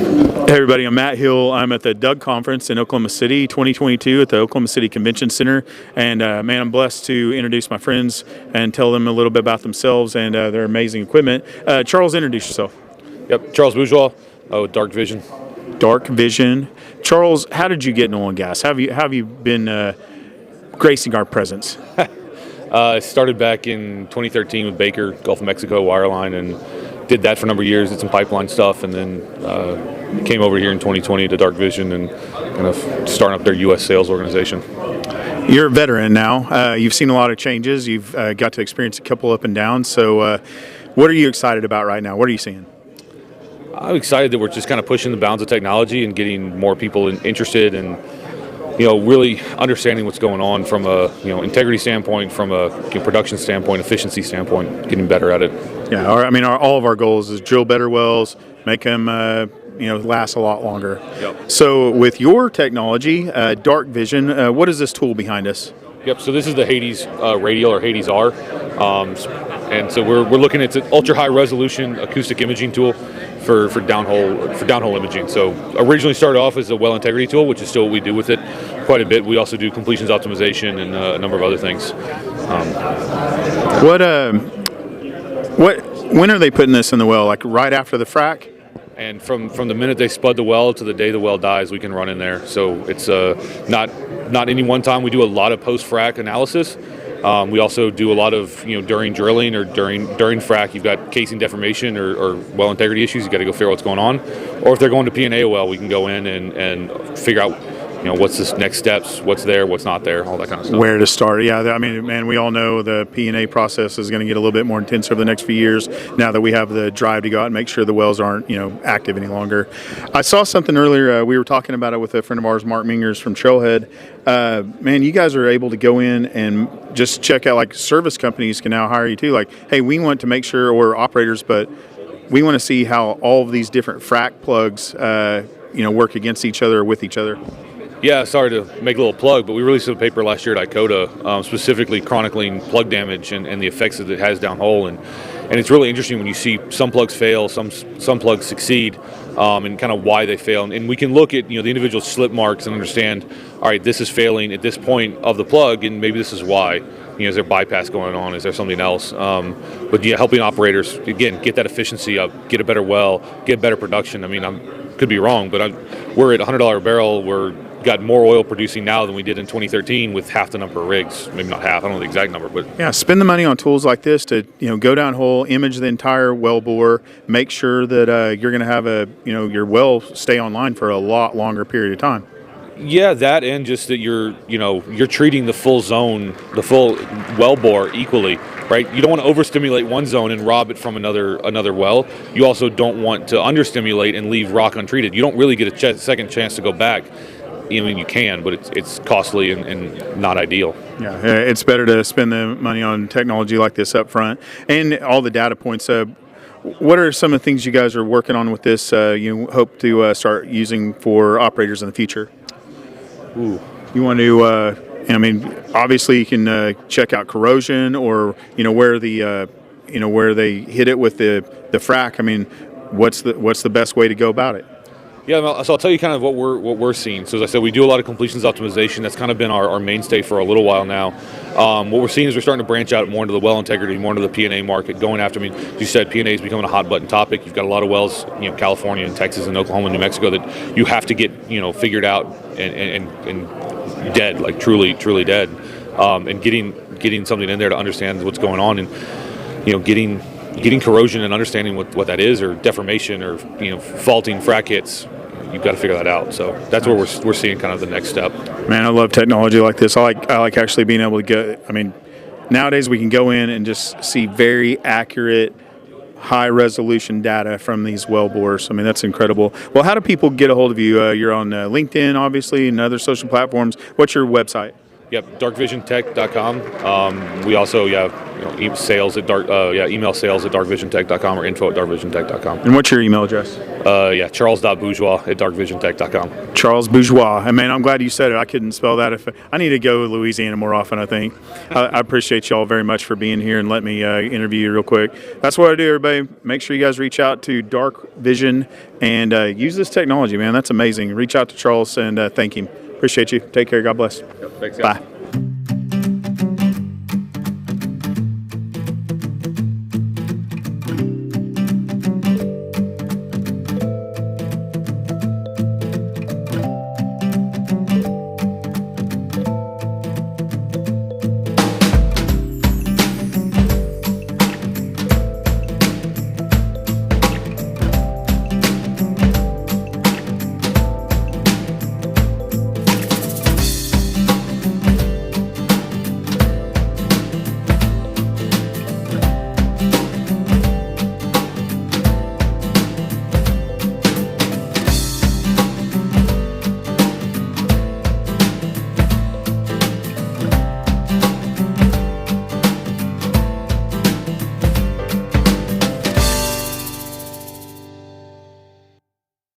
Hey everybody, I'm Matt Hill. I'm at the Doug Conference in Oklahoma City 2022 at the Oklahoma City Convention Center. And man, I'm blessed to introduce my friends and tell them a little bit about themselves and their amazing equipment. Charles, introduce yourself. Yep, Charles Bourgeois with DarkVision. DarkVision. Charles, how did you get in oil and gas? How have you been gracing our presence? I started back in 2013 with Baker, Gulf of Mexico wireline, and did that for a number of years, did some pipeline stuff, and then came over here in 2020 to DarkVision and kind of starting up their U.S. sales organization. You're a veteran now. You've seen a lot of changes. You've got to experience a couple up and down. So what are you excited about right now? What are you seeing? I'm excited that we're just kind of pushing the bounds of technology and getting more people interested and really understanding what's going on from a integrity standpoint, from a production standpoint, efficiency standpoint, getting better at it. Yeah, all of our goals is drill better wells, make them last a lot longer. Yep. So with your technology, DarkVision, what is this tool behind us? Yep. So this is the Hades Radial or Hades R, and so we're looking at an ultra high resolution acoustic imaging tool for downhole imaging. So originally started off as a well integrity tool, which is still what we do with it quite a bit. We also do completions optimization and a number of other things. When are they putting this in the well? Like right after the frac? And from the minute they spud the well to the day the well dies, we can run in there. So it's not any one time. We do a lot of post-frac analysis. We also do a lot of, during drilling or during frac, you've got casing deformation or well integrity issues. You got to go figure out what's going on. Or if they're going to P&A a well, we can go in and figure out, what's the next steps, what's there, what's not there, all that kind of stuff. Where to start? Yeah, man, we all know the P&A process is going to get a little bit more intense over the next few years now that we have the drive to go out and make sure the wells aren't, active any longer. I saw something earlier. We were talking about it with a friend of ours, Mark Mingers from Trailhead. Man, you guys are able to go in and just check out, like service companies can now hire you too. Like, hey, we want to make sure we're operators, but we want to see how all of these different frac plugs, work against each other or with each other. Yeah, sorry to make a little plug, but we released a paper last year at ICOTA, specifically chronicling plug damage and the effects that it has downhole. And it's really interesting when you see some plugs fail, some plugs succeed, and kind of why they fail. And we can look at the individual slip marks and understand, all right, this is failing at this point of the plug, and maybe this is why. Is there bypass going on? Is there something else? But helping operators, again, get that efficiency up, get a better well, get better production. I could be wrong, but we're at $100 a barrel. We're got more oil producing now than we did in 2013 with half the number of rigs. Maybe not half, I don't know the exact number, but yeah, spend the money on tools like this to go downhole, image the entire well bore, make sure that you're going to have your well stay online for a lot longer period of time. Yeah, that and just that you're treating the full zone, the full well bore equally, right? You don't want to overstimulate one zone and rob it from another well. You also don't want to understimulate and leave rock untreated. You don't really get a second chance to go back. You can, but it's costly and not ideal. Yeah, it's better to spend the money on technology like this up front and all the data points. What are some of the things you guys are working on with this you hope to start using for operators in the future? Ooh. You want to, obviously you can check out corrosion or, where where they hit it with the frac. What's the best way to go about it? Yeah, so I'll tell you kind of what we're seeing. So as I said, we do a lot of completions optimization. That's kind of been our mainstay for a little while now. What we're seeing is we're starting to branch out more into the well integrity, more into the P&A market, going after, as you said, P&A is becoming a hot button topic. You've got a lot of wells, California and Texas and Oklahoma and New Mexico that you have to get, figured out and dead, like truly dead. And getting something in there to understand what's going on and, getting corrosion and understanding what that is, or deformation, or faulting frac hits. You've got to figure that out. So that's where we're seeing kind of the next step. Man, I love technology like this. I like actually being able to get. Nowadays we can go in and just see very accurate, high resolution data from these well bores. That's incredible. Well, how do people get a hold of you? You're on LinkedIn, obviously, and other social platforms. What's your website? Yep, darkvisiontech.com. We also email sales at darkvisiontech.com or info@darkvisiontech.com. And what's your email address? Charles.bourgeois@darkvisiontech.com. Charles Bourgeois. And man, I'm glad you said it. I couldn't spell that. If I need to go to Louisiana more often, I think. I appreciate y'all very much for being here and let me interview you real quick. That's what I do, everybody. Make sure you guys reach out to DarkVision and use this technology, man. That's amazing. Reach out to Charles and thank him. Appreciate you. Take care. God bless. Yep, thanks, guys. Bye.